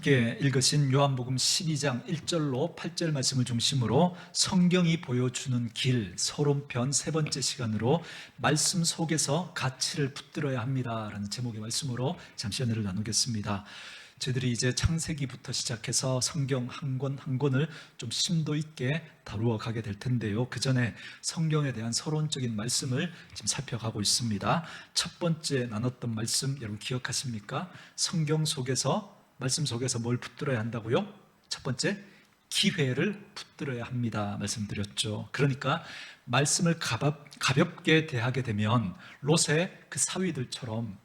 함께 읽으신 요한복음 12장 1절로 8절 말씀을 중심으로 성경이 보여주는 길 서론편 세 번째 시간으로 말씀 속에서 가치를 붙들어야 합니다라는 제목의 말씀으로 잠시 은혜를 나누겠습니다. 저희들이 이제 창세기부터 시작해서 성경 한 권 한 권을 좀 심도 있게 다루어 가게 될 텐데요. 그 전에 성경에 대한 서론적인 말씀을 지금 살펴가고 있습니다. 첫 번째 나눴던 말씀 여러분 기억하십니까? 성경 속에서 말씀 속에서 뭘 붙들어야 한다고요? 첫 번째, 기회를 붙들어야 합니다 말씀드렸죠. 그러니까 말씀을 가볍게 대하게 되면 롯의 그 사위들처럼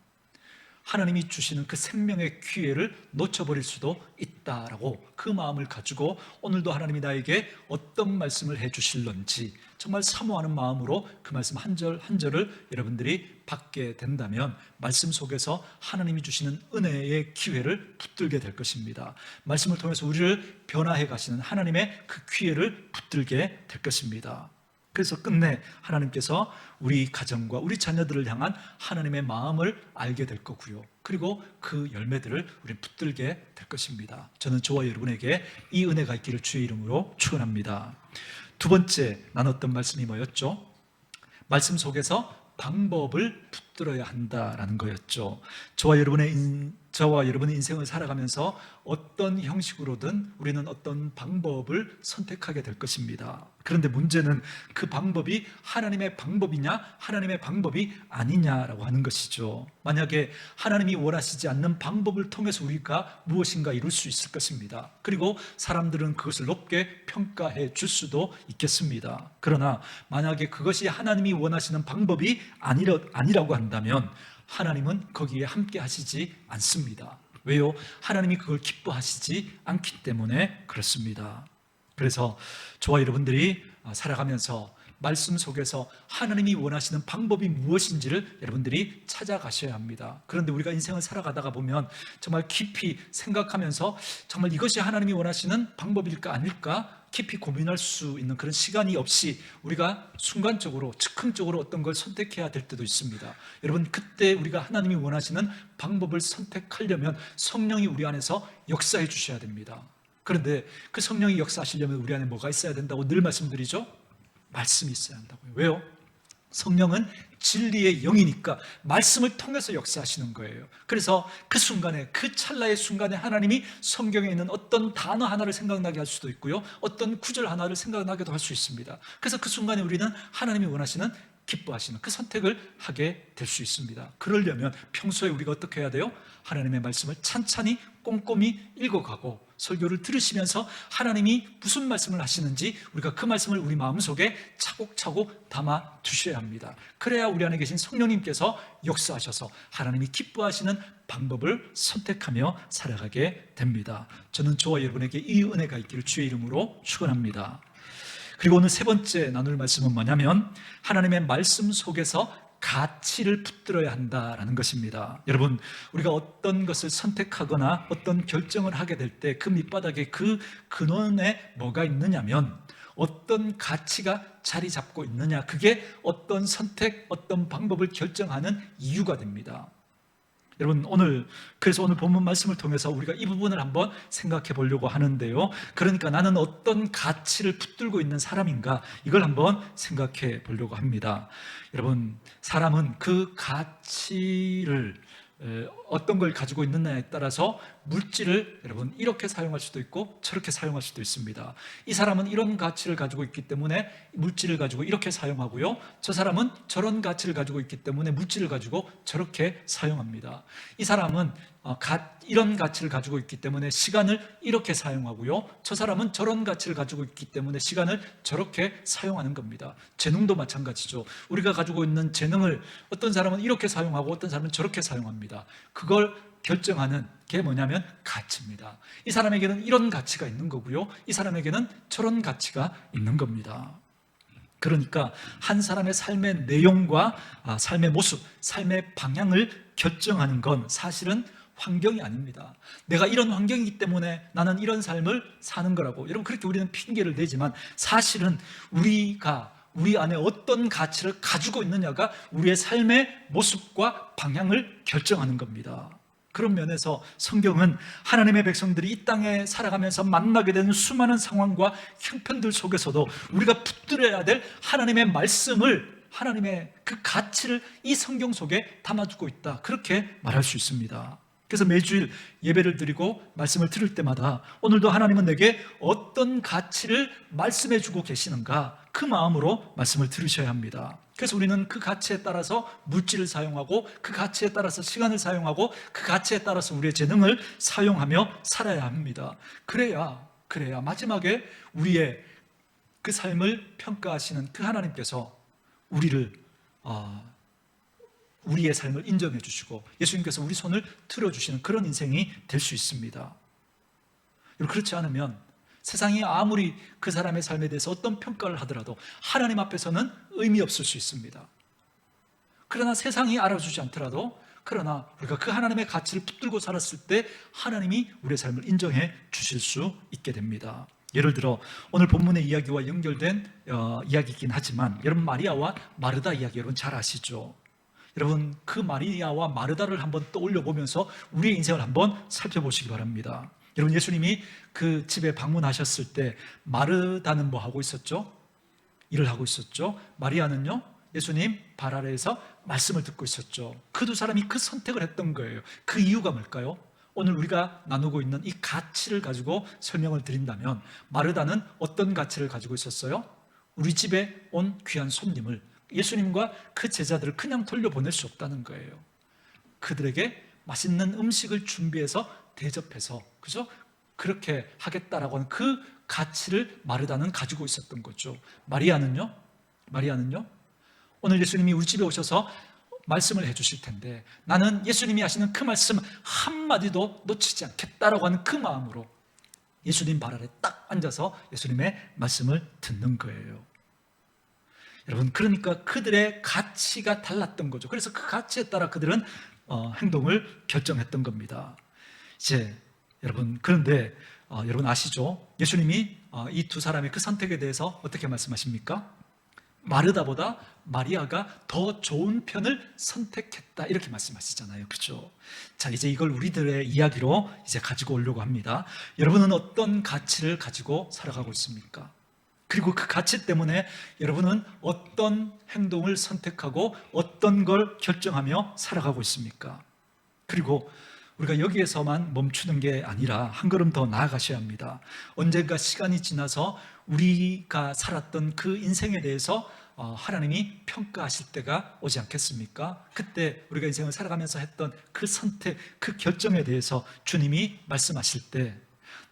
하나님이 주시는 그 생명의 기회를 놓쳐버릴 수도 있다라고 그 마음을 가지고 오늘도 하나님이 나에게 어떤 말씀을 해주실런지 정말 사모하는 마음으로 그 말씀 한 절 한 절을 여러분들이 받게 된다면 말씀 속에서 하나님이 주시는 은혜의 기회를 붙들게 될 것입니다. 말씀을 통해서 우리를 변화해 가시는 하나님의 그 기회를 붙들게 될 것입니다. 그래서 끝내 하나님께서 우리 가정과 우리 자녀들을 향한 하나님의 마음을 알게 될 거고요. 그리고 그 열매들을 우리 붙들게 될 것입니다. 저는 저와 여러분에게 이 은혜가 있기를 주의 이름으로 축원합니다. 두 번째 나눴던 말씀이 뭐였죠? 말씀 속에서 방법을 붙들어야 한다라는 거였죠. 저와 여러분의 인생을 살아가면서 어떤 형식으로든 우리는 어떤 방법을 선택하게 될 것입니다. 그런데 문제는 그 방법이 하나님의 방법이냐 하나님의 방법이 아니냐라고 하는 것이죠. 만약에 하나님이 원하시지 않는 방법을 통해서 우리가 무엇인가 이룰 수 있을 것입니다. 그리고 사람들은 그것을 높게 평가해 줄 수도 있겠습니다. 그러나 만약에 그것이 하나님이 원하시는 방법이 아니라고 한다면 하나님은 거기에 함께 하시지 않습니다. 왜요? 하나님이 그걸 기뻐하시지 않기 때문에 그렇습니다. 그래서 저와 여러분들이 살아가면서 말씀 속에서 하나님이 원하시는 방법이 무엇인지를 여러분들이 찾아가셔야 합니다. 그런데 우리가 인생을 살아가다가 보면 정말 깊이 생각하면서 정말 이것이 하나님이 원하시는 방법일까 아닐까 깊이 고민할 수 있는 그런 시간이 없이 우리가 순간적으로 즉흥적으로 어떤 걸 선택해야 될 때도 있습니다. 여러분, 그때 우리가 하나님이 원하시는 방법을 선택하려면 성령이 우리 안에서 역사해 주셔야 됩니다. 그런데 그 성령이 역사하시려면 우리 안에 뭐가 있어야 된다고 늘 말씀드리죠? 말씀이 있어야 한다고요. 왜요? 성령은 진리의 영이니까 말씀을 통해서 역사하시는 거예요. 그래서 그 순간에, 그 찰나의 순간에 하나님이 성경에 있는 어떤 단어 하나를 생각나게 할 수도 있고요, 어떤 구절 하나를 생각나게도 할 수 있습니다. 그래서 그 순간에 우리는 하나님이 원하시는, 기뻐하시는 그 선택을 하게 될 수 있습니다. 그러려면 평소에 우리가 어떻게 해야 돼요? 하나님의 말씀을 찬찬히 꼼꼼히 읽어가고 설교를 들으시면서 하나님이 무슨 말씀을 하시는지 우리가 그 말씀을 우리 마음속에 차곡차곡 담아 두셔야 합니다. 그래야 우리 안에 계신 성령님께서 역사하셔서 하나님이 기뻐하시는 방법을 선택하며 살아가게 됩니다. 저는 저와 여러분에게 이 은혜가 있기를 주의 이름으로 축원합니다. 그리고 오늘 세 번째 나눌 말씀은 뭐냐면 하나님의 말씀 속에서 가치를 붙들어야 한다라는 것입니다. 여러분, 우리가 어떤 것을 선택하거나 어떤 결정을 하게 될 때 그 밑바닥에 그 근원에 뭐가 있느냐면 어떤 가치가 자리 잡고 있느냐, 그게 어떤 선택, 어떤 방법을 결정하는 이유가 됩니다. 여러분, 그래서 오늘 본문 말씀을 통해서 우리가 이 부분을 한번 생각해 보려고 하는데요. 그러니까 나는 어떤 가치를 붙들고 있는 사람인가, 이걸 한번 생각해 보려고 합니다. 여러분, 사람은 그 가치를 어떤 걸 가지고 있느냐에 따라서 물질을 여러분 이렇게 사용할 수도 있고 저렇게 사용할 수도 있습니다. 이 사람은 이런 가치를 가지고 있기 때문에 물질을 가지고 이렇게 사용하고요, 저 사람은 저런 가치를 가지고 있기 때문에 물질을 가지고 저렇게 사용합니다. 이 사람은 이런 가치를 가지고 있기 때문에 시간을 이렇게 사용하고요, 저 사람은 저런 가치를 가지고 있기 때문에 시간을 저렇게 사용하는 겁니다. 재능도 마찬가지죠. 우리가 가지고 있는 재능을 어떤 사람은 이렇게 사용하고 어떤 사람은 저렇게 사용합니다. 그걸 결정하는 게 뭐냐면 가치입니다. 이 사람에게는 이런 가치가 있는 거고요, 이 사람에게는 저런 가치가 있는 겁니다. 그러니까 한 사람의 삶의 내용과 삶의 모습, 삶의 방향을 결정하는 건 사실은 환경이 아닙니다. 내가 이런 환경이기 때문에 나는 이런 삶을 사는 거라고, 여러분, 그렇게 우리는 핑계를 대지만 사실은 우리 안에 어떤 가치를 가지고 있느냐가 우리의 삶의 모습과 방향을 결정하는 겁니다. 그런 면에서 성경은 하나님의 백성들이 이 땅에 살아가면서 만나게 되는 수많은 상황과 형편들 속에서도 우리가 붙들어야 될 하나님의 말씀을, 하나님의 그 가치를 이 성경 속에 담아두고 있다, 그렇게 말할 수 있습니다. 그래서 매주일 예배를 드리고 말씀을 들을 때마다 오늘도 하나님은 내게 어떤 가치를 말씀해 주고 계시는가, 그 마음으로 말씀을 들으셔야 합니다. 그래서 우리는 그 가치에 따라서 물질을 사용하고, 그 가치에 따라서 시간을 사용하고, 그 가치에 따라서 우리의 재능을 사용하며 살아야 합니다. 그래야 마지막에 우리의 그 삶을 평가하시는 그 하나님께서 우리의 삶을 인정해 주시고 예수님께서 우리 손을 들어주시는 그런 인생이 될 수 있습니다. 그렇지 않으면 세상이 아무리 그 사람의 삶에 대해서 어떤 평가를 하더라도 하나님 앞에서는 의미 없을 수 있습니다. 그러나 세상이 알아주지 않더라도, 그러나 우리가 그 하나님의 가치를 붙들고 살았을 때 하나님이 우리의 삶을 인정해 주실 수 있게 됩니다. 예를 들어 오늘 본문의 이야기와 연결된 이야기이긴 하지만, 여러분 마리아와 마르다 이야기 여러분 잘 아시죠? 여러분 그 마리아와 마르다를 한번 떠올려 보면서 우리의 인생을 한번 살펴보시기 바랍니다. 여러분 예수님이 그 집에 방문하셨을 때 마르다는 뭐 하고 있었죠? 일을 하고 있었죠. 마리아는요, 예수님 발 아래에서 말씀을 듣고 있었죠. 그 두 사람이 그 선택을 했던 거예요. 그 이유가 뭘까요? 오늘 우리가 나누고 있는 이 가치를 가지고 설명을 드린다면, 마르다는 어떤 가치를 가지고 있었어요? 우리 집에 온 귀한 손님을, 예수님과 그 제자들을 그냥 돌려보낼 수 없다는 거예요. 그들에게 맛있는 음식을 준비해서 대접해서, 그죠? 그렇게 하겠다라고 하는 그 가치를 마르다는 가지고 있었던 거죠. 마리아는요, 오늘 예수님이 우리 집에 오셔서 말씀을 해주실 텐데 나는 예수님이 하시는 그 말씀 한마디도 놓치지 않겠다라고 하는 그 마음으로 예수님 발 아래 딱 앉아서 예수님의 말씀을 듣는 거예요. 여러분, 그러니까 그들의 가치가 달랐던 거죠. 그래서 그 가치에 따라 그들은 행동을 결정했던 겁니다. 이제 여러분, 그런데 여러분 아시죠? 예수님이 이 두 사람의 그 선택에 대해서 어떻게 말씀하십니까? 마르다보다 마리아가 더 좋은 편을 선택했다, 이렇게 말씀하시잖아요. 그렇죠? 자, 이제 이걸 우리들의 이야기로 이제 가지고 오려고 합니다. 여러분은 어떤 가치를 가지고 살아가고 있습니까? 그리고 그 가치 때문에 여러분은 어떤 행동을 선택하고 어떤 걸 결정하며 살아가고 있습니까? 그리고 우리가 여기에서만 멈추는 게 아니라 한 걸음 더 나아가셔야 합니다. 언젠가 시간이 지나서 우리가 살았던 그 인생에 대해서 하나님이 평가하실 때가 오지 않겠습니까? 그때 우리가 인생을 살아가면서 했던 그 선택, 그 결정에 대해서 주님이 말씀하실 때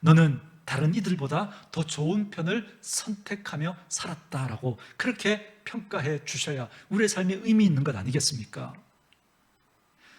너는 다른 이들보다 더 좋은 편을 선택하며 살았다라고 그렇게 평가해 주셔야 우리의 삶에 의미 있는 것 아니겠습니까?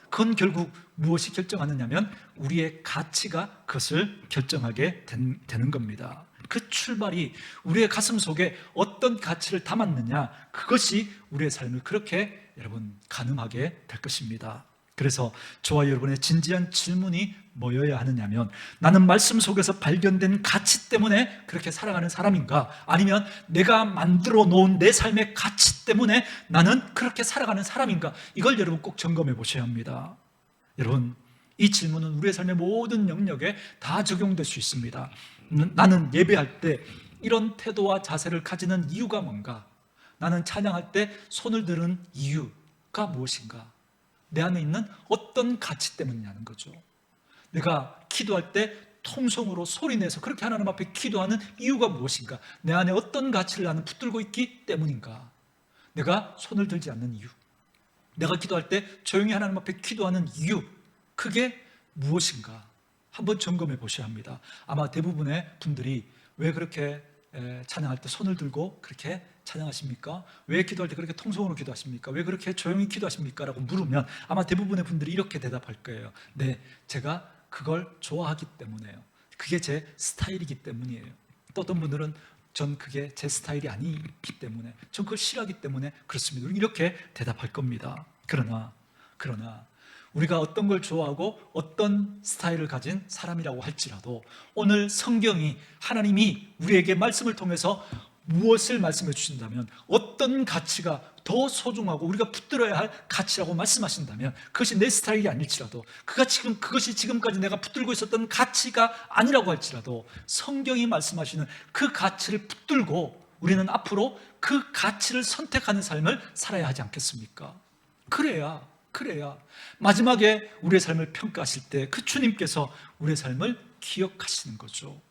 그건 결국 무엇이 결정하느냐면 우리의 가치가 그것을 결정하게 되는 겁니다. 그 출발이 우리의 가슴 속에 어떤 가치를 담았느냐, 그것이 우리의 삶을 그렇게 여러분 가늠하게 될 것입니다. 그래서 저와 여러분의 진지한 질문이 뭐여야 하느냐면, 나는 말씀 속에서 발견된 가치 때문에 그렇게 살아가는 사람인가, 아니면 내가 만들어 놓은 내 삶의 가치 때문에 나는 그렇게 살아가는 사람인가, 이걸 여러분 꼭 점검해 보셔야 합니다. 여러분, 이 질문은 우리의 삶의 모든 영역에 다 적용될 수 있습니다. 나는 예배할 때 이런 태도와 자세를 가지는 이유가 뭔가? 나는 찬양할 때 손을 드는 이유가 무엇인가? 내 안에 있는 어떤 가치 때문이냐는 거죠. 내가 기도할 때 통성으로 소리내서 그렇게 하나님 앞에 기도하는 이유가 무엇인가? 내 안에 어떤 가치를 나는 붙들고 있기 때문인가? 내가 손을 들지 않는 이유, 내가 기도할 때 조용히 하나님 앞에 기도하는 이유, 그게 무엇인가? 한번 점검해 보셔야 합니다. 아마 대부분의 분들이 왜 그렇게 찬양할 때 손을 들고 그렇게 찬양하십니까? 왜 기도할 때 그렇게 통성으로 기도하십니까? 왜 그렇게 조용히 기도하십니까? 라고 물으면 아마 대부분의 분들이 이렇게 대답할 거예요. 네, 제가 그걸 좋아하기 때문에요. 그게 제 스타일이기 때문이에요. 또 어떤 분들은 전 그게 제 스타일이 아니기 때문에, 전 그걸 싫어하기 때문에 그렇습니다. 이렇게 대답할 겁니다. 그러나 우리가 어떤 걸 좋아하고 어떤 스타일을 가진 사람이라고 할지라도 오늘 성경이, 하나님이 우리에게 말씀을 통해서 무엇을 말씀해 주신다면, 어떤 가치가 더 소중하고 우리가 붙들어야 할 가치라고 말씀하신다면, 그것이 내 스타일이 아닐지라도, 그것이 지금까지 내가 붙들고 있었던 가치가 아니라고 할지라도 성경이 말씀하시는 그 가치를 붙들고 우리는 앞으로 그 가치를 선택하는 삶을 살아야 하지 않겠습니까? 그래야 마지막에 우리의 삶을 평가하실 때 그 주님께서 우리의 삶을 기억하시는 거죠.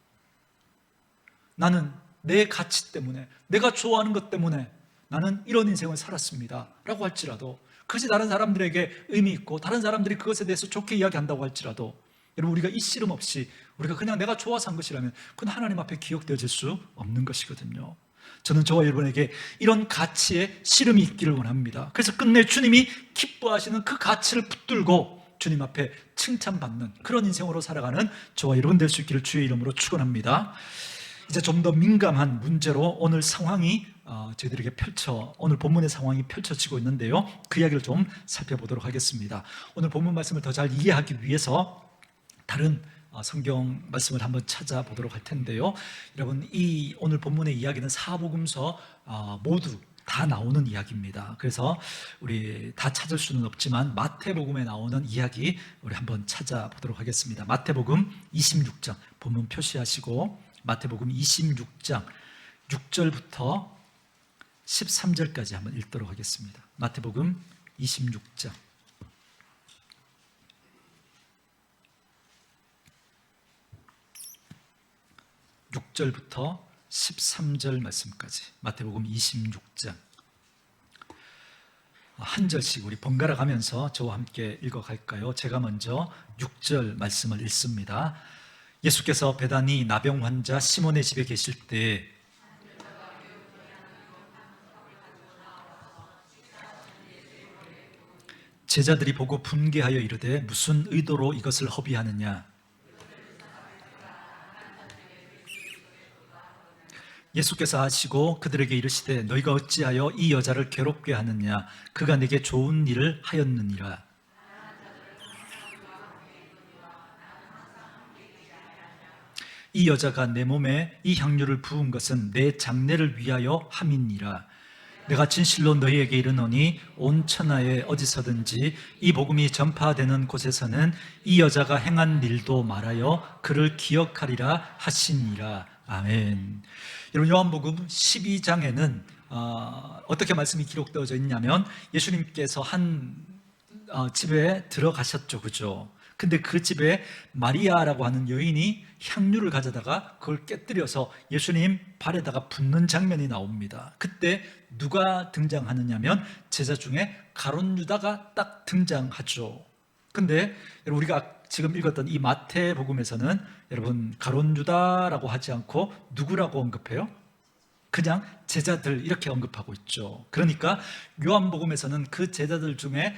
나는 내 가치 때문에, 내가 좋아하는 것 때문에 나는 이런 인생을 살았습니다 라고 할지라도, 그것이 다른 사람들에게 의미 있고 다른 사람들이 그것에 대해서 좋게 이야기한다고 할지라도, 여러분, 우리가 이 씨름 없이 우리가 그냥 내가 좋아서 한 것이라면 그건 하나님 앞에 기억되어질 수 없는 것이거든요. 저는 저와 여러분에게 이런 가치의 씨름이 있기를 원합니다. 그래서 끝내 주님이 기뻐하시는 그 가치를 붙들고 주님 앞에 칭찬받는 그런 인생으로 살아가는 저와 여러분 될 수 있기를 주의 이름으로 축원합니다. 이제 좀 더 민감한 문제로 오늘 상황이 저희들에게 오늘 본문의 상황이 펼쳐지고 있는데요, 그 이야기를 좀 살펴보도록 하겠습니다. 오늘 본문 말씀을 더 잘 이해하기 위해서 다른 성경 말씀을 한번 찾아보도록 할 텐데요, 여러분, 이 오늘 본문의 이야기는 사복음서 모두 다 나오는 이야기입니다. 그래서 우리 다 찾을 수는 없지만 마태복음에 나오는 이야기 우리 한번 찾아보도록 하겠습니다. 마태복음 26장 본문 표시하시고, 마태복음 26장 6절부터 13절까지 한번 읽도록 하겠습니다. 마태복음 26장 6절부터 13절 말씀까지, 마태복음 26장 한 절씩 우리 번갈아 가면서 저와 함께 읽어갈까요? 제가 먼저 6절 말씀을 읽습니다. 예수께서 베다니 나병 환자 시몬의 집에 계실 때 제자들이 보고 분개하여 이르되 무슨 의도로 이것을 허비하느냐. 예수께서 하시고 그들에게 이르시되 너희가 어찌하여 이 여자를 괴롭게 하느냐. 그가 내게 좋은 일을 하였느니라. 이 여자가 내 몸에 이 향유를 부은 것은 내 장례를 위하여 함이니라. 내가 진실로 너희에게 이르노니 온 천하에 어디서든지 이 복음이 전파되는 곳에서는 이 여자가 행한 일도 말하여 그를 기억하리라 하시니라. 아멘. 여러분, 요한복음 12장에는 어떻게 말씀이 기록되어져 있냐면, 예수님께서 한 집에 들어가셨죠, 그죠? 근데 그 집에 마리아라고 하는 여인이 향유를 가져다가 그걸 깨뜨려서 예수님 발에다가 붓는 장면이 나옵니다. 그때 누가 등장하느냐면 제자 중에 가룟 유다가 딱 등장하죠. 근데 우리가 지금 읽었던 이 마태복음에서는 여러분 가룟 유다라고 하지 않고 누구라고 언급해요? 그냥 제자들 이렇게 언급하고 있죠. 그러니까 요한복음에서는 그 제자들 중에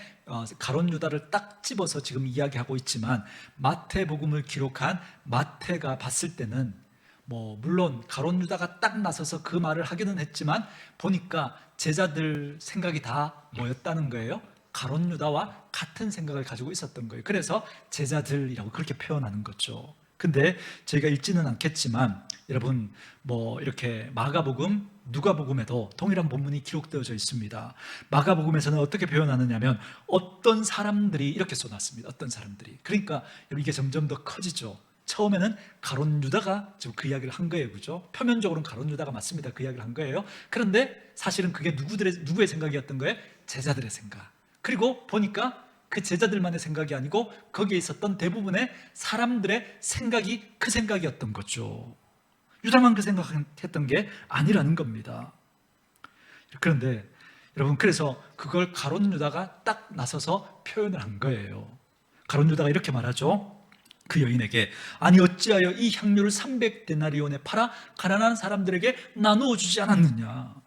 가룟 유다를 딱 집어서 지금 이야기하고 있지만, 마태복음을 기록한 마태가 봤을 때는 물론 가룟 유다가 딱 나서서 그 말을 하기는 했지만 보니까 제자들 생각이 다 뭐였다는 거예요? 가룟 유다와 같은 생각을 가지고 있었던 거예요. 그래서 제자들이라고 그렇게 표현하는 거죠. 근데 저희가 읽지는 않겠지만 여러분, 이렇게 마가복음, 누가복음에도 동일한 본문이 기록되어져 있습니다. 마가복음에서는 어떻게 표현하느냐면 어떤 사람들이 이렇게 쏟았습니다. 어떤 사람들이. 그러니까 여러분, 이게 점점 더 커지죠. 처음에는 가룟 유다가 지금 그 이야기를 한 거예요, 그죠? 표면적으로는 가룟 유다가 맞습니다. 그 이야기를 한 거예요. 그런데 사실은 그게 누구의 생각이었던 거예요? 제자들의 생각. 그리고 보니까 그 제자들만의 생각이 아니고 거기에 있었던 대부분의 사람들의 생각이 그 생각이었던 거죠. 유다만 그 생각했던 게 아니라는 겁니다. 그런데 여러분, 그래서 그걸 가룟 유다가 딱 나서서 표현을 한 거예요. 가룟 유다가 이렇게 말하죠. 그 여인에게 아니 어찌하여 이 향유를 300데나리온에 팔아 가난한 사람들에게 나누어 주지 않았느냐.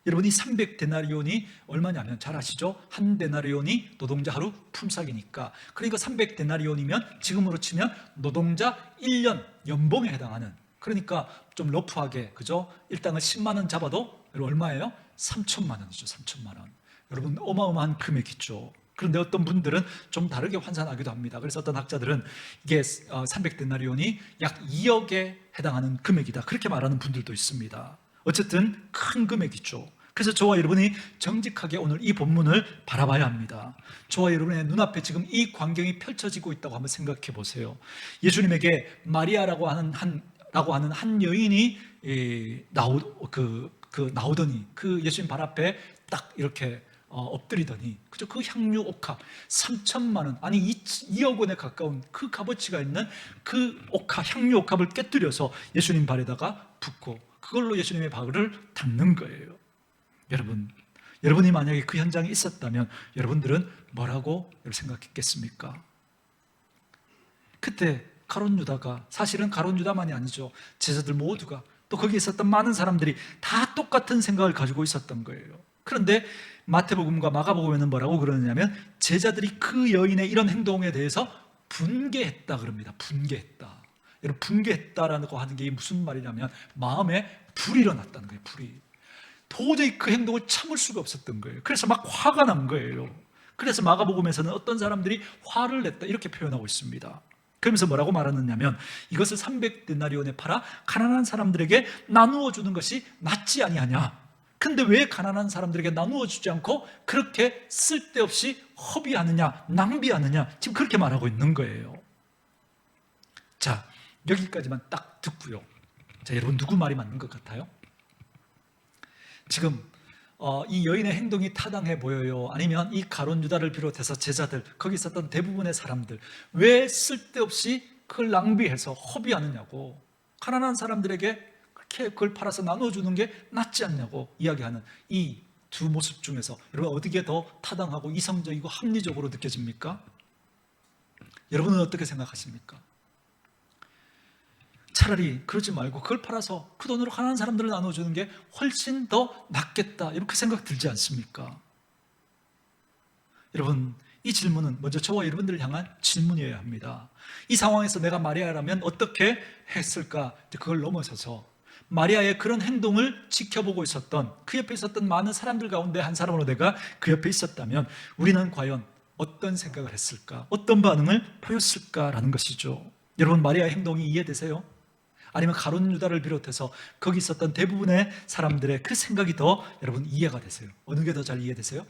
여러분, 이 300데나리온이 얼마냐면 잘 아시죠? 한 데나리온이 노동자 하루 품삯이니까. 그러니까 300데나리온이면 지금으로 치면 노동자 1년 연봉에 해당하는, 그러니까 좀 러프하게, 그죠? 일당을 10만 원 잡아도 여러분 얼마예요? 3천만 원이죠. 3천만 원. 여러분, 어마어마한 금액이죠. 그런데 어떤 분들은 좀 다르게 환산하기도 합니다. 그래서 어떤 학자들은 이게 300데나리온이 약 2억에 해당하는 금액이다, 그렇게 말하는 분들도 있습니다. 어쨌든 큰 금액이죠. 그래서 저와 여러분이 정직하게 오늘 이 본문을 바라봐야 합니다. 저와 여러분의 눈앞에 지금 이 광경이 펼쳐지고 있다고 한번 생각해 보세요. 예수님에게 마리아라고 하는 한 여인이 나오더니 그 예수님 발 앞에 딱 이렇게 엎드리더니 그죠? 그 향유 옥합 3천만 원, 아니 2억 원에 가까운 그 값어치가 있는 그 향유 옥합을 깨뜨려서 예수님 발에다가 붓고 그걸로 예수님의 발을 닦는 거예요. 여러분이 만약에 그 현장에 있었다면 여러분들은 뭐라고 생각했겠습니까? 그때 가룟 유다가, 사실은 가룟 유다만이 아니죠, 제자들 모두가, 또 거기 있었던 많은 사람들이 다 똑같은 생각을 가지고 있었던 거예요. 그런데 마태복음과 마가복음에는 뭐라고 그러느냐면 제자들이 그 여인의 이런 행동에 대해서 분개했다 그럽니다. 분개했다. 여러분, 분개했다라고 하는 게 무슨 말이냐면 마음에 불이 일어났다는 거예요. 불이. 도저히 그 행동을 참을 수가 없었던 거예요. 그래서 막 화가 난 거예요. 그래서 마가복음에서는 어떤 사람들이 화를 냈다 이렇게 표현하고 있습니다. 그러면서 뭐라고 말하느냐면 이것을 300데나리온에 팔아 가난한 사람들에게 나누어 주는 것이 낫지 아니하냐. 근데 왜 가난한 사람들에게 나누어 주지 않고 그렇게 쓸데없이 허비하느냐, 낭비하느냐, 지금 그렇게 말하고 있는 거예요. 자, 여기까지만 딱 듣고요. 자, 여러분 누구 말이 맞는 것 같아요? 지금 이 여인의 행동이 타당해 보여요? 아니면 이 가룟 유다를 비롯해서 제자들, 거기 있었던 대부분의 사람들 왜 쓸데없이 그걸 낭비해서 허비하느냐고, 가난한 사람들에게 그렇게 그걸 팔아서 나눠주는 게 낫지 않냐고 이야기하는 이 두 모습 중에서 여러분 어디게 더 타당하고 이성적이고 합리적으로 느껴집니까? 여러분은 어떻게 생각하십니까? 차라리 그러지 말고 그걸 팔아서 그 돈으로 가난한 사람들을 나눠주는 게 훨씬 더 낫겠다, 이렇게 생각 들지 않습니까? 여러분, 이 질문은 먼저 저와 여러분들을 향한 질문이어야 합니다. 이 상황에서 내가 마리아라면 어떻게 했을까? 그걸 넘어서서 마리아의 그런 행동을 지켜보고 있었던, 그 옆에 있었던 많은 사람들 가운데 한 사람으로 내가 그 옆에 있었다면 우리는 과연 어떤 생각을 했을까? 어떤 반응을 보였을까라는 것이죠. 여러분, 마리아의 행동이 이해되세요? 아니면 가룟 유다를 비롯해서 거기 있었던 대부분의 사람들의 그 생각이 더 여러분 이해가 되세요? 어느 게 더 잘 이해되세요?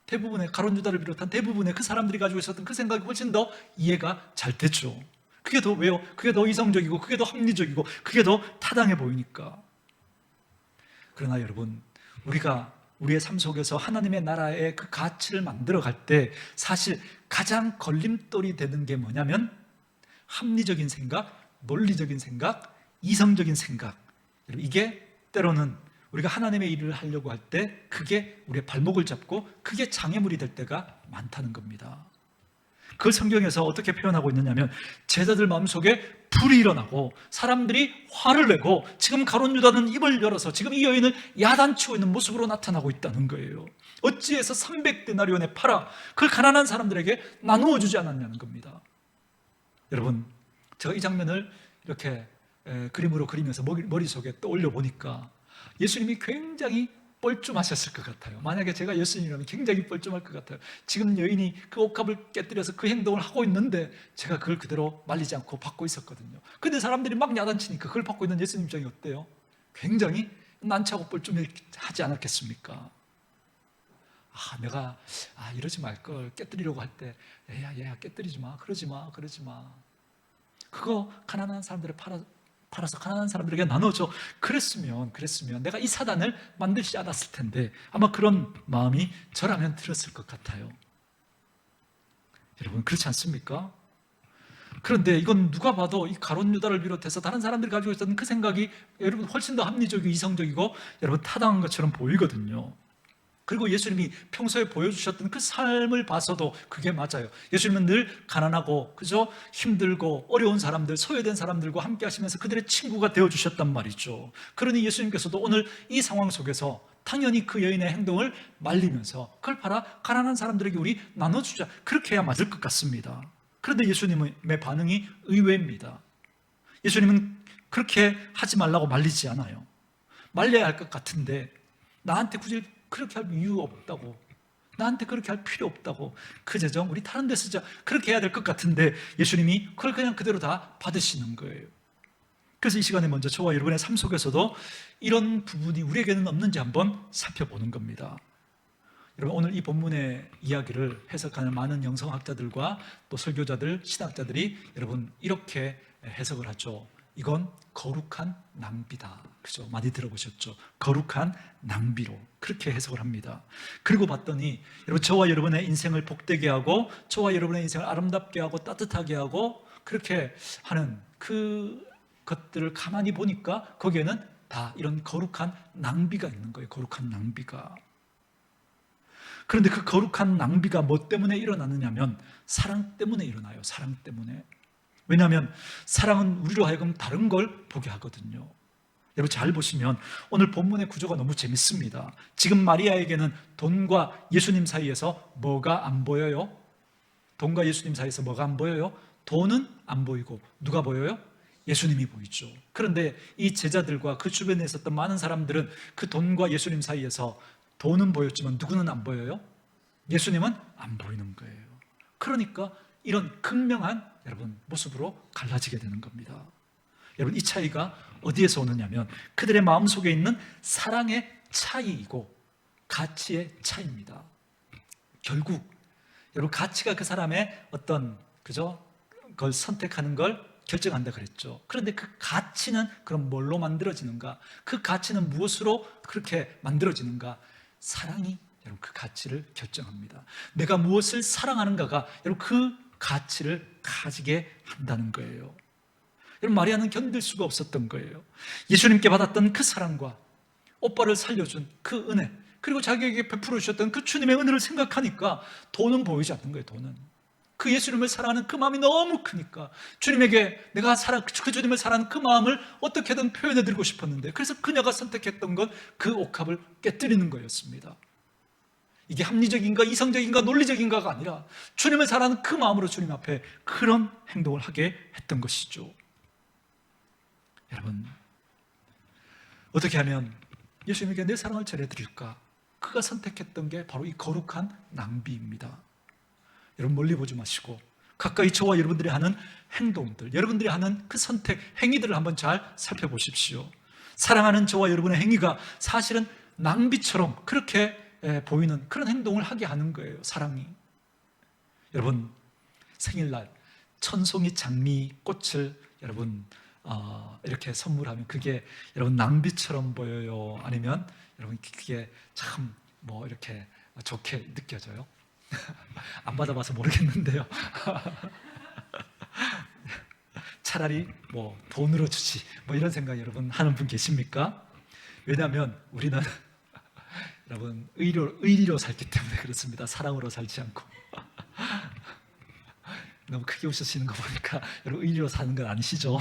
대부분의, 가룟 유다를 비롯한 대부분의 그 사람들이 가지고 있었던 그 생각이 훨씬 더 이해가 잘 됐죠. 그게 더 왜요? 그게 더 이성적이고 그게 더 합리적이고 그게 더 타당해 보이니까. 그러나 여러분, 우리가 우리의 삶 속에서 하나님의 나라의 그 가치를 만들어 갈 때 사실 가장 걸림돌이 되는 게 뭐냐면 합리적인 생각, 논리적인 생각, 이성적인 생각, 이게 때로는 우리가 하나님의 일을 하려고 할 때 그게 우리의 발목을 잡고 그게 장애물이 될 때가 많다는 겁니다. 그 성경에서 어떻게 표현하고 있느냐면 제자들 마음속에 불이 일어나고 사람들이 화를 내고 지금 가룟 유다는 입을 열어서 지금 이 여인을 야단치고 있는 모습으로 나타나고 있다는 거예요. 어찌해서 300데나리온에 팔아 그 가난한 사람들에게 나누어 주지 않았냐는 겁니다. 여러분, 제가 이 장면을 이렇게 그림으로 그리면서 머릿속에 떠올려 보니까 예수님이 굉장히 뻘쭘하셨을 것 같아요. 만약에 제가 예수님이라면 굉장히 뻘쭘할 것 같아요. 지금 여인이 그 옥합을 깨뜨려서 그 행동을 하고 있는데 제가 그걸 그대로 말리지 않고 받고 있었거든요. 근데 사람들이 막 야단치니까 그걸 받고 있는 예수님 입장이 어때요? 굉장히 난처하고 뻘쭘하지 않았겠습니까? 내가 이러지 말걸, 깨뜨리려고 할 때 얘야 깨뜨리지 마, 그러지 마, 그거 가난한 사람들을 팔아서 가난한 사람들에게 나눠줘. 그랬으면 내가 이 사단을 만들지 않았을 텐데 아마 그런 마음이 저라면 들었을 것 같아요. 여러분, 그렇지 않습니까? 그런데 이건 누가 봐도 이 가룟 유다를 비롯해서 다른 사람들이 가지고 있었던 그 생각이 여러분 훨씬 더 합리적이고 이성적이고 여러분 타당한 것처럼 보이거든요. 그리고 예수님이 평소에 보여주셨던 그 삶을 봐서도 그게 맞아요. 예수님은 늘 가난하고 그죠? 힘들고 어려운 사람들, 소외된 사람들과 함께 하시면서 그들의 친구가 되어주셨단 말이죠. 그러니 예수님께서도 오늘 이 상황 속에서 당연히 그 여인의 행동을 말리면서 그걸 팔아 가난한 사람들에게 우리 나눠주자, 그렇게 해야 맞을 것 같습니다. 그런데 예수님의 반응이 의외입니다. 예수님은 그렇게 하지 말라고 말리지 않아요. 말려야 할 것 같은데 나한테 굳이 그렇게 할 이유 없다고, 나한테 그렇게 할 필요 없다고, 그 재정 우리 다른 데 쓰자, 그렇게 해야 될 것 같은데 예수님이 그걸 그냥 그대로 다 받으시는 거예요. 그래서 이 시간에 먼저 저와 여러분의 삶 속에서도 이런 부분이 우리에게는 없는지 한번 살펴보는 겁니다. 여러분, 오늘 이 본문의 이야기를 해석하는 많은 영성학자들과 또 설교자들, 신학자들이 여러분 이렇게 해석을 하죠. 이건 거룩한 낭비다. 그죠? 많이 들어보셨죠? 거룩한 낭비로 그렇게 해석을 합니다. 그리고 봤더니 여러분, 저와 여러분의 인생을 복되게 하고 저와 여러분의 인생을 아름답게 하고 따뜻하게 하고 그렇게 하는 그 것들을 가만히 보니까 거기에는 다 이런 거룩한 낭비가 있는 거예요. 거룩한 낭비가. 그런데 그 거룩한 낭비가 뭐 때문에 일어나느냐 하면 사랑 때문에 일어나요. 사랑 때문에. 왜냐하면 사랑은 우리로 하여금 다른 걸 보게 하거든요. 여러분 잘 보시면 오늘 본문의 구조가 너무 재밌습니다. 지금 마리아에게는 돈과 예수님 사이에서 뭐가 안 보여요? 돈과 예수님 사이에서 뭐가 안 보여요? 돈은 안 보이고 누가 보여요? 예수님이 보이죠. 그런데 이 제자들과 그 주변에 있었던 많은 사람들은 그 돈과 예수님 사이에서 돈은 보였지만 누구는 안 보여요? 예수님은 안 보이는 거예요. 그러니까 이런 극명한 여러분 모습으로 갈라지게 되는 겁니다. 여러분 이 차이가 어디에서 오느냐면 그들의 마음속에 있는 사랑의 차이이고 가치의 차이입니다. 결국 여러분 가치가 그 사람의 어떤 그걸 선택하는 걸 결정한다 그랬죠. 그런데 그 가치는 그럼 뭘로 만들어지는가? 그 가치는 무엇으로 그렇게 만들어지는가? 사랑이 여러분 그 가치를 결정합니다. 내가 무엇을 사랑하는가가 여러분 그 가치를 가지게 한다는 거예요. 여러분 마리아는 견딜 수가 없었던 거예요. 예수님께 받았던 그 사랑과 오빠를 살려준 그 은혜, 그리고 자기에게 베풀어 주셨던 그 주님의 은혜를 생각하니까 돈은 보이지 않는 거예요. 돈은 그 예수님을 사랑하는 그 마음이 너무 크니까 주님에게 내가 그 주님을 사랑하는 그 마음을 어떻게든 표현해 드리고 싶었는데, 그래서 그녀가 선택했던 건 그 옥합을 깨뜨리는 거였습니다. 이게 합리적인가 이성적인가 논리적인가가 아니라 주님을 사랑하는 그 마음으로 주님 앞에 그런 행동을 하게 했던 것이죠. 여러분 어떻게 하면 예수님에게 내 사랑을 전해드릴까? 그가 선택했던 게 바로 이 거룩한 낭비입니다. 여러분 멀리 보지 마시고 가까이 저와 여러분들이 하는 행동들, 여러분들이 하는 그 선택, 행위들을 한번 잘 살펴보십시오. 사랑하는 저와 여러분의 행위가 사실은 낭비처럼 그렇게 보이는 그런 행동을 하게 하는 거예요. 사랑이. 여러분 생일날 천송이 장미꽃을 여러분 이렇게 선물하면 그게 여러분 낭비처럼 보여요? 아니면 여러분 그게 참 뭐 이렇게 좋게 느껴져요? 안 받아봐서 모르겠는데요. 차라리 뭐 돈으로 주지 뭐 이런 생각 여러분 하는 분 계십니까? 왜냐하면 우리는 여러분 의리로 살기 때문에 그렇습니다. 사랑으로 살지 않고. 너무 크게 웃으시는 거 보니까 여러분 의리로 사는 건 아니시죠?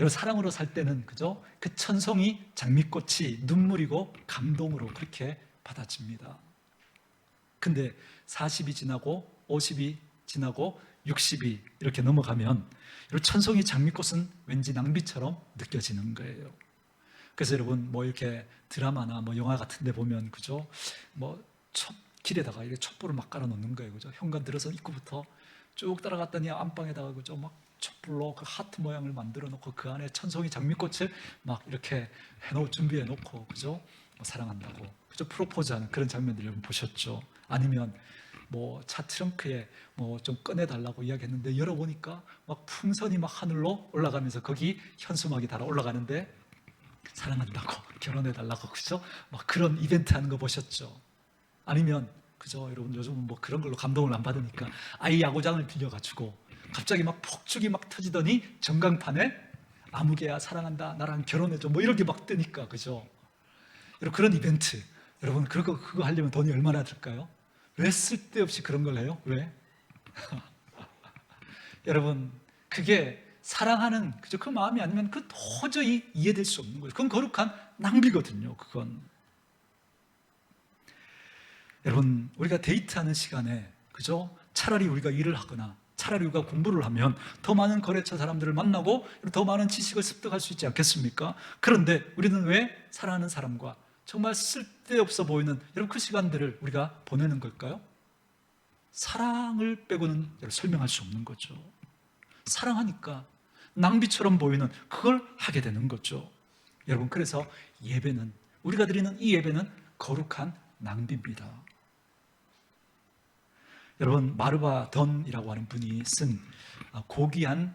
여러분 사랑으로 살 때는 그죠? 그 천송이 장미꽃이 눈물이고 감동으로 그렇게 받아집니다. 근데 40이 지나고 50이 지나고 60이 이렇게 넘어가면 여러분 천송이 장미꽃은 왠지 낭비처럼 느껴지는 거예요. 그래서 여러분 뭐 이렇게 드라마나 뭐 영화 같은 데 보면 그죠? 뭐 길에다가 이렇게 촛불을 막 깔아 놓는 거예요. 그죠? 현관 들어서 입구부터 쭉 따라갔더니 안방에다가 그죠? 막 촛불로 그 하트 모양을 만들어 놓고 그 안에 천송이 장미꽃을 막 이렇게 준비해 놓고 그죠? 뭐 사랑한다고 그죠? 프로포즈하는 그런 장면들 여러분 보셨죠? 아니면 뭐 차 트렁크에 뭐 좀 꺼내달라고 이야기했는데 열어보니까 막 풍선이 막 하늘로 올라가면서 거기 현수막이 달아 올라가는데 사랑한다고 결혼해달라고 그죠? 막 그런 이벤트 하는 거 보셨죠? 아니면 그죠? 여러분 요즘은 뭐 그런 걸로 감동을 안 받으니까 아이 야구장을 빌려가지고 갑자기 막 폭죽이 막 터지더니 전광판에 아무개야 사랑한다 나랑 결혼해줘 뭐 이렇게 막 뜨니까 그죠? 여러분 그런 이벤트 여러분 그거 하려면 돈이 얼마나 들까요? 왜 쓸데없이 그런 걸 해요? 왜? 여러분 그게 사랑하는 그 마음이 아니면 그 도저히 이해될 수 없는 거예요. 그건 거룩한 낭비거든요. 그건 여러분 우리가 데이트하는 시간에 그죠? 차라리 우리가 일을 하거나 차라리 우리가 공부를 하면 더 많은 거래처 사람들을 만나고 더 많은 지식을 습득할 수 있지 않겠습니까? 그런데 우리는 왜 사랑하는 사람과 정말 쓸데없어 보이는 여러분 그 시간들을 우리가 보내는 걸까요? 사랑을 빼고는 설명할 수 없는 거죠. 사랑하니까 낭비처럼 보이는 그걸 하게 되는 거죠. 여러분, 그래서 예배는, 우리가 드리는 이 예배는 거룩한 낭비입니다. 여러분, 마르바 던이라고 하는 분이 쓴 고귀한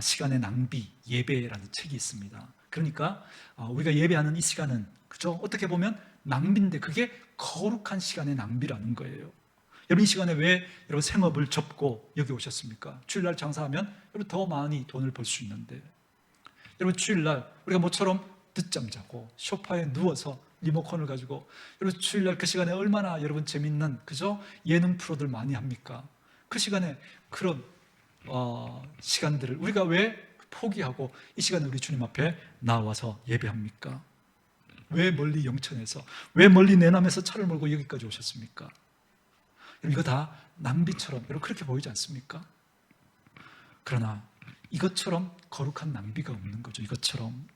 시간의 낭비, 예배라는 책이 있습니다. 그러니까 우리가 예배하는 이 시간은, 그죠? 어떻게 보면 낭비인데 그게 거룩한 시간의 낭비라는 거예요. 여러분, 이 시간에 왜 여러분 생업을 접고 여기 오셨습니까? 주일날 장사하면 여러분 더 많이 돈을 벌 수 있는데, 여러분 주일날 우리가 모처럼 늦잠 자고 소파에 누워서 리모컨을 가지고, 여러분 주일날 그 시간에 얼마나 여러분 재밌는, 그죠? 예능 프로들 많이 합니까? 그 시간에 그런 시간들을 우리가 왜 포기하고 이 시간에 우리 주님 앞에 나와서 예배합니까? 왜 멀리 영천에서, 왜 멀리 내남에서 차를 몰고 여기까지 오셨습니까? 이거 다 낭비처럼 여러분 그렇게 보이지 않습니까? 그러나 이것처럼 거룩한 낭비가 없는 거죠. 이것처럼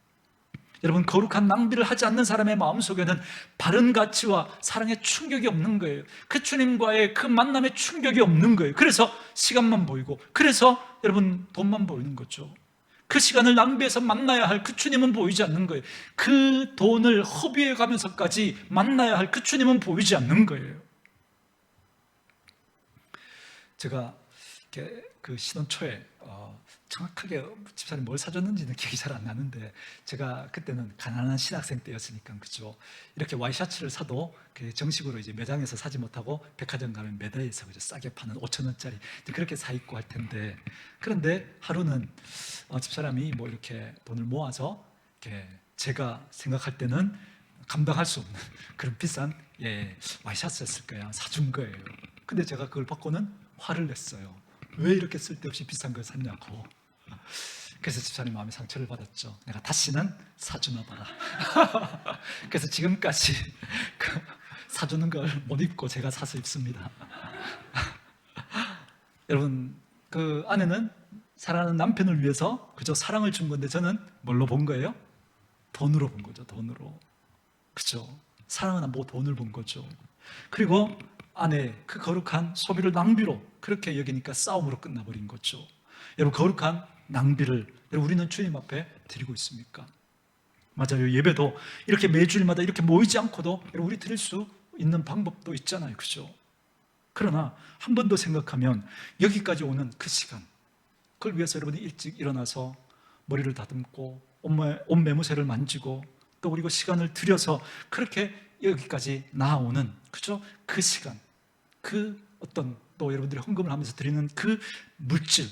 여러분, 거룩한 낭비를 하지 않는 사람의 마음속에는 바른 가치와 사랑의 충격이 없는 거예요. 그 주님과의 그 만남의 충격이 없는 거예요. 그래서 시간만 보이고, 그래서 여러분 돈만 보이는 거죠. 그 시간을 낭비해서 만나야 할 그 주님은 보이지 않는 거예요. 그 돈을 허비해 가면서까지 만나야 할 그 주님은 보이지 않는 거예요. 제가 그 신혼 초에 정확하게 집사람이 뭘 사줬는지는 기억이 잘 안 나는데, 제가 그때는 가난한 신학생 때였으니까, 그죠? 이렇게 와이셔츠를 사도 정식으로 이제 매장에서 사지 못하고 백화점 가면 매다에서 그죠? 싸게 파는 5,000원짜리 그렇게 사 입고 할 텐데, 그런데 하루는 집사람이 뭐 이렇게 돈을 모아서 이렇게 제가 생각할 때는 감당할 수 없는 그런 비싼 와이셔츠였을 거예요. 사준 거예요. 근데 제가 그걸 받고는 화를 냈어요. 왜 이렇게 쓸데없이 비싼 걸 샀냐고. 그래서 집사님 마음에 상처를 받았죠. 내가 다시는 사주나 봐라. 그래서 지금까지 사주는 걸 못 입고 제가 사서 입습니다. 여러분, 그 아내는 사랑하는 남편을 위해서 그저 사랑을 준 건데, 저는 뭘로 본 거예요? 돈으로 본 거죠. 돈으로. 그죠? 사랑은 뭐 돈을 본 거죠. 그리고 아내 그 거룩한 소비를 낭비로 그렇게 여기니까 싸움으로 끝나버린 거죠. 여러분, 거룩한 낭비를 우리는 주님 앞에 드리고 있습니까? 맞아요. 예배도 이렇게 매주일마다 이렇게 모이지 않고도 우리 드릴 수 있는 방법도 있잖아요. 그죠? 그러나 한 번 더 생각하면 여기까지 오는 그 시간, 그걸 위해서 여러분이 일찍 일어나서 머리를 다듬고 옷 매무새를 만지고 또 그리고 시간을 들여서 그렇게 여기까지 나아오는, 그죠? 그 시간, 그 어떤 또 여러분들이 헌금을 하면서 드리는 그 물질,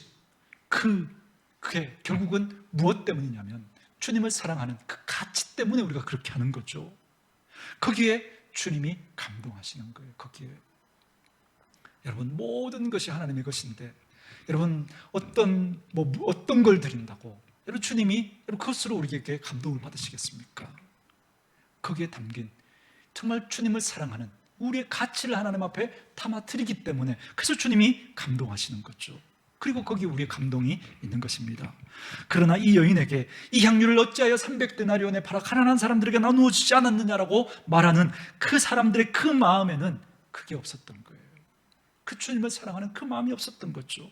그게 결국은 무엇 때문이냐면 주님을 사랑하는 그 가치 때문에 우리가 그렇게 하는 거죠. 거기에 주님이 감동하시는 거예요. 거기에 여러분, 모든 것이 하나님의 것인데 여러분 어떤 걸 드린다고 여러분 주님이 그것으로 우리에게 감동을 받으시겠습니까? 거기에 담긴 정말 주님을 사랑하는 우리의 가치를 하나님 앞에 담아드리기 때문에, 그래서 주님이 감동하시는 거죠. 그리고 거기에 우리의 감동이 있는 것입니다. 그러나 이 여인에게 이 향유를 어찌하여 300데나리온에 팔아 가난한 사람들에게 나누어 주지 않았느냐라고 말하는 그 사람들의 그 마음에는 그게 없었던 거예요. 그 주님을 사랑하는 그 마음이 없었던 거죠.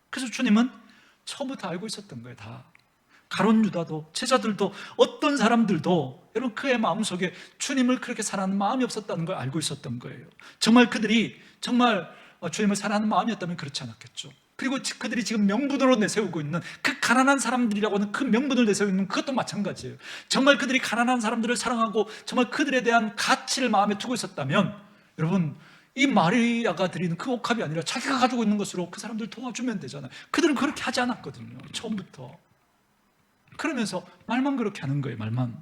그래서 주님은 처음부터 알고 있었던 거예요. 다 가룟 유다도 제자들도 어떤 사람들도 여러분 그의 마음속에 주님을 그렇게 사랑하는 마음이 없었다는 걸 알고 있었던 거예요. 정말 그들이 정말 주님을 사랑하는 마음이었다면 그렇지 않았겠죠. 그리고 그들이 지금 명분으로 내세우고 있는 그 가난한 사람들이라고 하는 그 명분을 내세우고 있는 그것도 마찬가지예요. 정말 그들이 가난한 사람들을 사랑하고 정말 그들에 대한 가치를 마음에 두고 있었다면, 여러분 이 마리아가 드리는 그 옥합이 아니라 자기가 가지고 있는 것으로 그 사람들을 도와주면 되잖아요. 그들은 그렇게 하지 않았거든요. 처음부터. 그러면서 말만 그렇게 하는 거예요. 말만.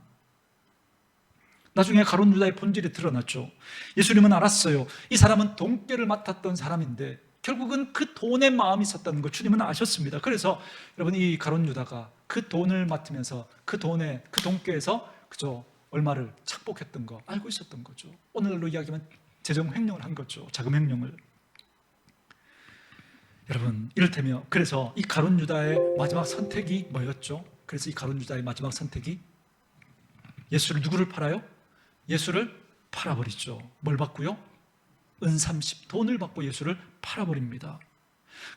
나중에 가룟 유다의 본질이 드러났죠. 예수님은 알았어요. 이 사람은 돈꾀를 맡았던 사람인데 결국은 그 돈에 마음이 있었다는 걸 주님은 아셨습니다. 그래서 여러분 이 가룟 유다가 그 돈을 맡으면서 그 돈꾀에서 그저 얼마를 착복했던 거 알고 있었던 거죠. 오늘날로 이야기하면 재정 횡령을 한 거죠. 자금 횡령을. 여러분 이를테면 그래서 이 가룟 유다의 마지막 선택이 뭐였죠? 그래서 이 가룟 유다의 마지막 선택이 예수를 누구를 팔아요? 예수를 팔아버리죠. 뭘 받고요? 은 30 돈을 받고 예수를 팔아버립니다.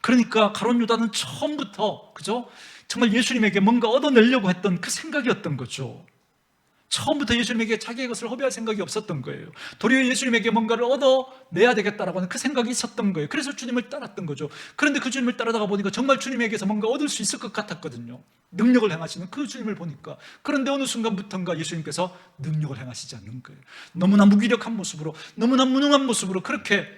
그러니까 가룟 유다는 처음부터, 그죠? 정말 예수님에게 뭔가 얻어내려고 했던 그 생각이었던 거죠. 처음부터 예수님에게 자기의 것을 허비할 생각이 없었던 거예요. 도리어 예수님에게 뭔가를 얻어내야 되겠다라고 하는 그 생각이 있었던 거예요. 그래서 주님을 따랐던 거죠. 그런데 그 주님을 따라다가 보니까 정말 주님에게서 뭔가 얻을 수 있을 것 같았거든요. 능력을 행하시는 그 주님을 보니까. 그런데 어느 순간부터인가 예수님께서 능력을 행하시지 않는 거예요. 너무나 무기력한 모습으로, 너무나 무능한 모습으로 그렇게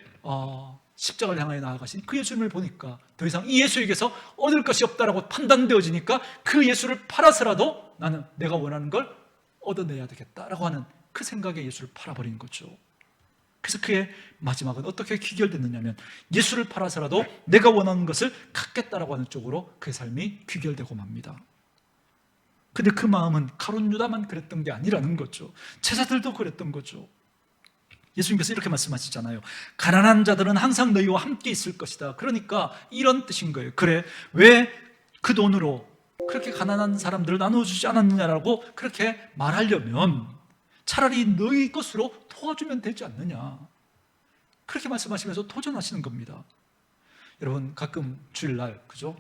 십자가를 향하여 나아가신 그 예수님을 보니까 더 이상 이 예수에게서 얻을 것이 없다라고 판단되어지니까 그 예수를 팔아서라도 나는 내가 원하는 걸 얻어내야 되겠다라고 하는 그 생각에 예수를 팔아버린 거죠. 그래서 그의 마지막은 어떻게 귀결됐느냐면 예수를 팔아서라도 내가 원하는 것을 갖겠다라고 하는 쪽으로 그의 삶이 귀결되고 맙니다. 근데 그 마음은 가룟 유다만 그랬던 게 아니라는 거죠. 제자들도 그랬던 거죠. 예수님께서 이렇게 말씀하시잖아요. 가난한 자들은 항상 너희와 함께 있을 것이다. 그러니까 이런 뜻인 거예요. 그래, 왜 그 돈으로 그렇게 가난한 사람들을 나눠주지 않았느냐라고 그렇게 말하려면 차라리 너희 것으로 도와주면 되지 않느냐, 그렇게 말씀하시면서 도전하시는 겁니다. 여러분, 가끔 주일날, 그죠?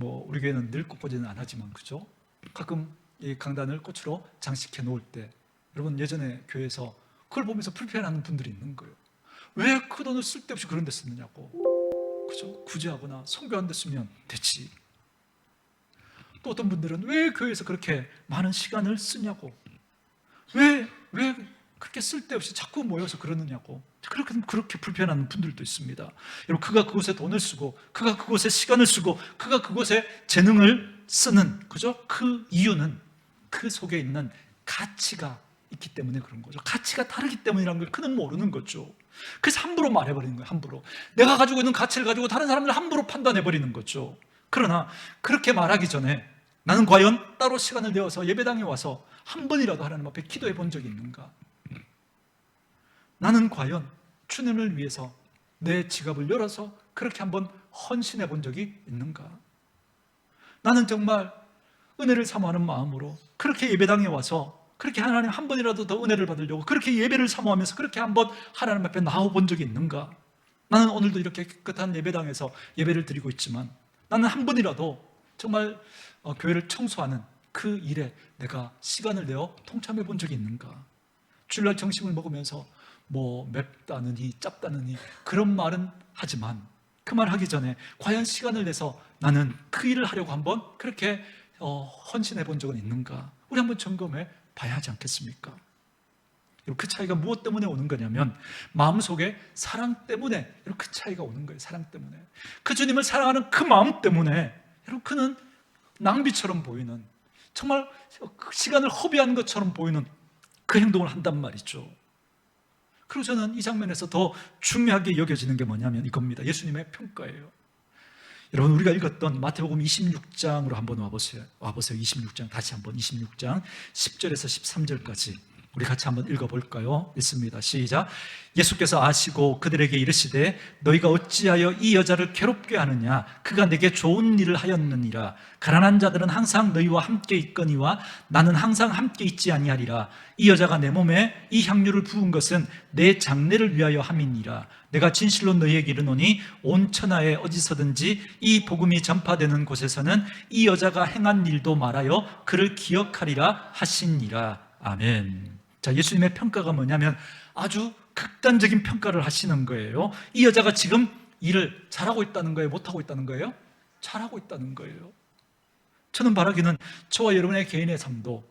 우리 교회는 늘 꽃꽂이는 안 하지만, 그죠? 가끔 이 강단을 꽃으로 장식해 놓을 때, 여러분 예전에 교회에서 그걸 보면서 불편해하는 분들이 있는 거예요. 왜 그 돈을 쓸데없이 그런 데 쓰느냐고, 그죠? 구제하거나 선교하는 데 쓰면 되지. 또 어떤 분들은 왜 교회에서 그렇게 많은 시간을 쓰냐고, 왜 그렇게 쓸데없이 자꾸 모여서 그러느냐고, 그렇게 불편한 분들도 있습니다. 여러분, 그가 그곳에 돈을 쓰고, 그가 그곳에 시간을 쓰고, 그가 그곳에 재능을 쓰는, 그죠? 그 이유는 그 속에 있는 가치가 있기 때문에 그런 거죠. 가치가 다르기 때문이라는 걸 그는 모르는 거죠. 그래서 함부로 말해버리는 거예요. 함부로 내가 가지고 있는 가치를 가지고 다른 사람들 함부로 판단해버리는 거죠. 그러나 그렇게 말하기 전에 나는 과연 따로 시간을 내어서 예배당에 와서 한 번이라도 하나님 앞에 기도해 본 적이 있는가? 나는 과연 주님을 위해서 내 지갑을 열어서 그렇게 한번 헌신해 본 적이 있는가? 나는 정말 은혜를 사모하는 마음으로 그렇게 예배당에 와서 그렇게 하나님 한 번이라도 더 은혜를 받으려고 그렇게 예배를 사모하면서 그렇게 한번 하나님 앞에 나와 본 적이 있는가? 나는 오늘도 이렇게 깨끗한 예배당에서 예배를 드리고 있지만 나는 한 번이라도 정말 교회를 청소하는 그 일에 내가 시간을 내어 동참해 본 적이 있는가? 주일날 점심을 먹으면서 맵다느니 짭다느니 그런 말은 하지만 그 말 하기 전에 과연 시간을 내서 나는 그 일을 하려고 한번 그렇게 헌신해 본 적은 있는가? 우리 한번 점검해 봐야 하지 않겠습니까? 그 차이가 무엇 때문에 오는 거냐면 마음속에 사랑 때문에 그 차이가 오는 거예요. 사랑 때문에. 그 주님을 사랑하는 그 마음 때문에 그는 낭비처럼 보이는, 정말 시간을 허비하는 것처럼 보이는 그 행동을 한단 말이죠. 그리고 저는 이 장면에서 더 중요하게 여겨지는 게 뭐냐면 이겁니다. 예수님의 평가예요. 여러분, 우리가 읽었던 마태복음 26장으로 한번 와보세요. 26장, 다시 한번 26장 10절에서 13절까지 우리 같이 한번 읽어볼까요? 읽습니다. 시작. 예수께서 아시고 그들에게 이르시되 너희가 어찌하여 이 여자를 괴롭게 하느냐? 그가 내게 좋은 일을 하였느니라. 가난한 자들은 항상 너희와 함께 있거니와 나는 항상 함께 있지 아니하리라. 이 여자가 내 몸에 이 향유를 부은 것은 내 장례를 위하여 함이니라. 내가 진실로 너희에게 이르노니 온 천하에 어디서든지 이 복음이 전파되는 곳에서는 이 여자가 행한 일도 말하여 그를 기억하리라 하시니라. 아멘. 자, 예수님의 평가가 뭐냐면 아주 극단적인 평가를 하시는 거예요. 이 여자가 지금 일을 잘하고 있다는 거예요? 못하고 있다는 거예요? 잘하고 있다는 거예요. 저는 바라기는 저와 여러분의 개인의 삶도,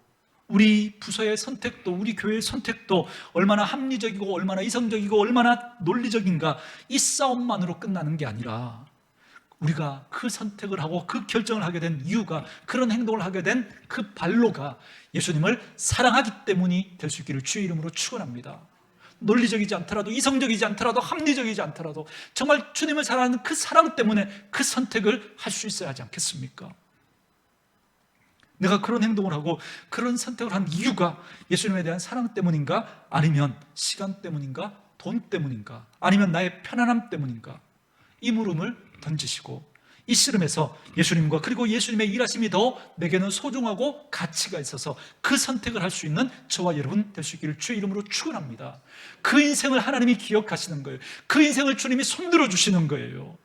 우리 부서의 선택도, 우리 교회의 선택도 얼마나 합리적이고 얼마나 이성적이고 얼마나 논리적인가, 이 싸움만으로 끝나는 게 아니라 우리가 그 선택을 하고 그 결정을 하게 된 이유가, 그런 행동을 하게 된 그 발로가 예수님을 사랑하기 때문이 될 수 있기를 주의 이름으로 축원합니다. 논리적이지 않더라도, 이성적이지 않더라도, 합리적이지 않더라도 정말 주님을 사랑하는 그 사랑 때문에 그 선택을 할 수 있어야 하지 않겠습니까? 내가 그런 행동을 하고 그런 선택을 한 이유가 예수님에 대한 사랑 때문인가? 아니면 시간 때문인가? 돈 때문인가? 아니면 나의 편안함 때문인가? 이 물음을 던지시고 이 씨름에서 예수님과 그리고 예수님의 일하심이 더 내게는 소중하고 가치가 있어서 그 선택을 할 수 있는 저와 여러분 될 수 있기를 주의 이름으로 축원합니다. 그 인생을 하나님이 기억하시는 거예요. 그 인생을 주님이 손들어 주시는 거예요.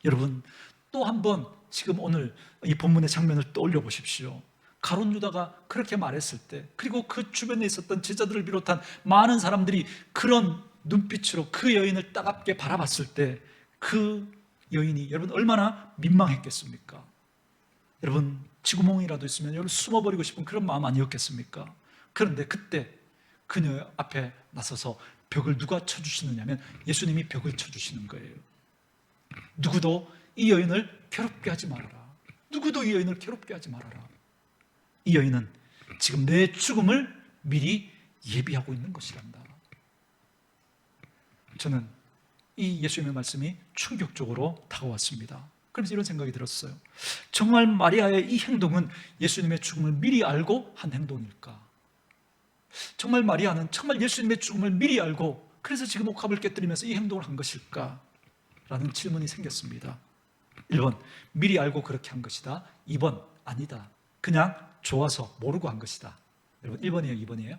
여러분, 또 한번 지금 오늘 이 본문의 장면을 떠올려 보십시오. 가룟 유다가 그렇게 말했을 때, 그리고 그 주변에 있었던 제자들을 비롯한 많은 사람들이 그런 눈빛으로 그 여인을 따갑게 바라봤을 때 그 여인이 여러분 얼마나 민망했겠습니까? 여러분, 쥐구멍이라도 있으면 여러분 숨어버리고 싶은 그런 마음 아니었겠습니까? 그런데 그때 그녀 앞에 나서서 벽을 누가 쳐주시느냐면 예수님이 벽을 쳐주시는 거예요. 누구도 이 여인을 괴롭게 하지 말아라. 누구도 이 여인을 괴롭게 하지 말아라. 이 여인은 지금 내 죽음을 미리 예비하고 있는 것이란다. 저는 이 예수님의 말씀이 충격적으로 다가왔습니다. 그래서 이런 생각이 들었어요. 정말 마리아의 이 행동은 예수님의 죽음을 미리 알고 한 행동일까? 정말 마리아는 정말 예수님의 죽음을 미리 알고 그래서 지금 옥합을 깨뜨리면서 이 행동을 한 것일까? 라는 질문이 생겼습니다. 1번, 미리 알고 그렇게 한 것이다. 2번, 아니다. 그냥 좋아서 모르고 한 것이다. 여러분, 1번이에요, 2번이에요?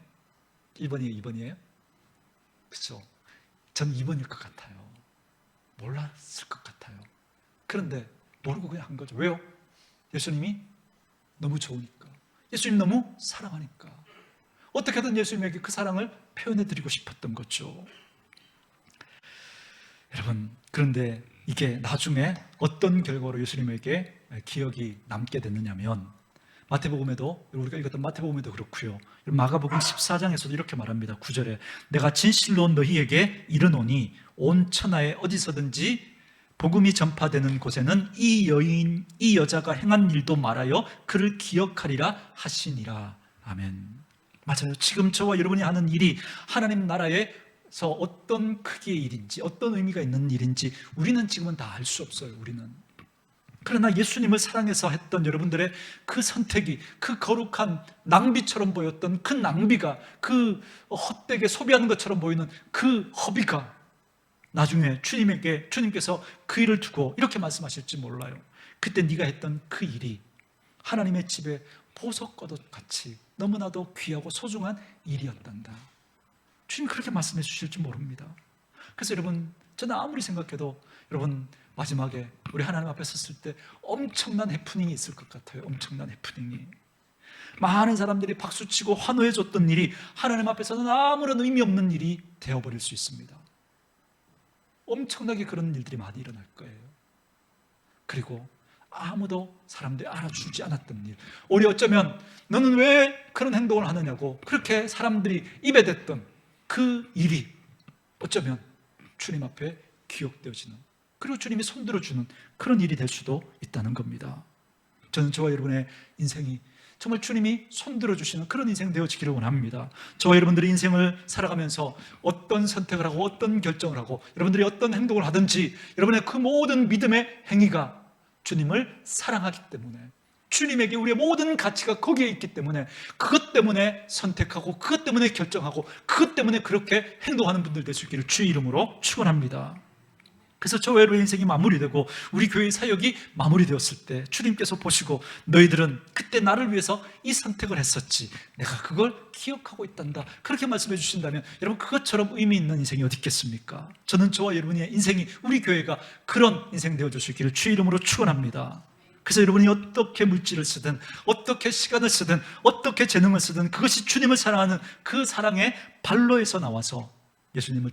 1번이에요, 2번이에요? 그렇죠? 전 2번일 것 같아요. 몰랐을 것 같아요. 그런데 모르고 그냥 한 거죠. 왜요? 예수님이 너무 좋으니까. 예수님 너무 사랑하니까. 어떻게든 예수님에게 그 사랑을 표현해드리고 싶었던 거죠. 여러분, 그런데 이게 나중에 어떤 결과로 예수님에게 기억이 남게 됐느냐면 마태복음에도, 우리가 읽었던 마태복음에도 그렇고요, 마가복음 14장에서도 이렇게 말합니다. 9절에 내가 진실로 너희에게 이르노니 온 천하에 어디서든지 복음이 전파되는 곳에는 이 여자가 행한 일도 말하여 그를 기억하리라 하시니라. 아멘. 맞아요. 지금 저와 여러분이 하는 일이 하나님 나라에서 어떤 크기의 일인지, 어떤 의미가 있는 일인지 우리는 지금은 다 알 수 없어요. 우리는. 그러나 예수님을 사랑해서 했던 여러분들의 그 선택이, 그 거룩한 낭비처럼 보였던 그 낭비가, 그 헛되게 소비하는 것처럼 보이는 그 허비가 나중에 주님께서 그 일을 두고 이렇게 말씀하실지 몰라요. 그때 네가 했던 그 일이 하나님의 집에 보석과도 같이 너무나도 귀하고 소중한 일이었단다. 주님 그렇게 말씀해 주실지 모릅니다. 그래서 여러분, 저는 아무리 생각해도 여러분 마지막에 우리 하나님 앞에 섰을 때 엄청난 해프닝이 있을 것 같아요. 엄청난 해프닝이. 많은 사람들이 박수치고 환호해 줬던 일이 하나님 앞에서는 아무런 의미 없는 일이 되어버릴 수 있습니다. 엄청나게 그런 일들이 많이 일어날 거예요. 그리고 아무도 사람들이 알아주지 않았던 일, 우리 어쩌면 너는 왜 그런 행동을 하느냐고 그렇게 사람들이 입에 댔던 그 일이 어쩌면 주님 앞에 기억되어지는, 그리고 주님이 손들어주는 그런 일이 될 수도 있다는 겁니다. 저는 저와 여러분의 인생이 정말 주님이 손들어 주시는 그런 인생 되어지기를 원합니다. 저와 여러분들의 인생을 살아가면서 어떤 선택을 하고 어떤 결정을 하고 여러분들이 어떤 행동을 하든지 여러분의 그 모든 믿음의 행위가 주님을 사랑하기 때문에, 주님에게 우리의 모든 가치가 거기에 있기 때문에 그것 때문에 선택하고 그것 때문에 결정하고 그것 때문에 그렇게 행동하는 분들 될 수 있기를 주의 이름으로 축원합니다. 그래서 저와 여러분의 인생이 마무리되고 우리 교회의 사역이 마무리되었을 때 주님께서 보시고 너희들은 그때 나를 위해서 이 선택을 했었지, 내가 그걸 기억하고 있단다, 그렇게 말씀해 주신다면 여러분 그것처럼 의미 있는 인생이 어디 있겠습니까? 저는 저와 여러분의 인생이, 우리 교회가 그런 인생 되어줄 수 있기를 주의 이름으로 축원합니다. 그래서 여러분이 어떻게 물질을 쓰든 어떻게 시간을 쓰든 어떻게 재능을 쓰든 그것이 주님을 사랑하는 그 사랑의 발로에서 나와서 예수님을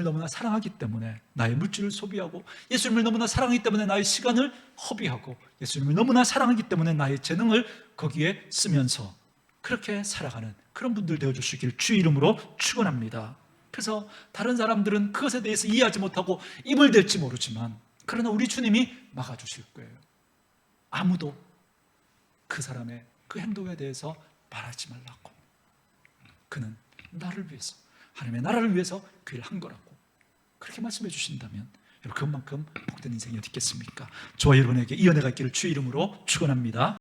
너무나 사랑하기 때문에 나의 물질을 소비하고, 예수님을 너무나 사랑하기 때문에 나의 시간을 허비하고, 예수님을 너무나 사랑하기 때문에 나의 재능을 거기에 쓰면서 그렇게 살아가는 그런 분들 되어줄 수 있기를 주의 이름으로 축원합니다. 그래서 다른 사람들은 그것에 대해서 이해하지 못하고 입을 댈지 모르지만 그러나 우리 주님이 막아주실 거예요. 아무도 그 사람의 그 행동에 대해서 말하지 말라고. 그는 나를 위해서, 하나님의 나라를 위해서 그 일을 한 거라고 그렇게 말씀해 주신다면 여러분 그만큼 복된 인생이 어디 있겠습니까? 저와 여러분에게 이 은혜가 있기를 주의 이름으로 축원합니다.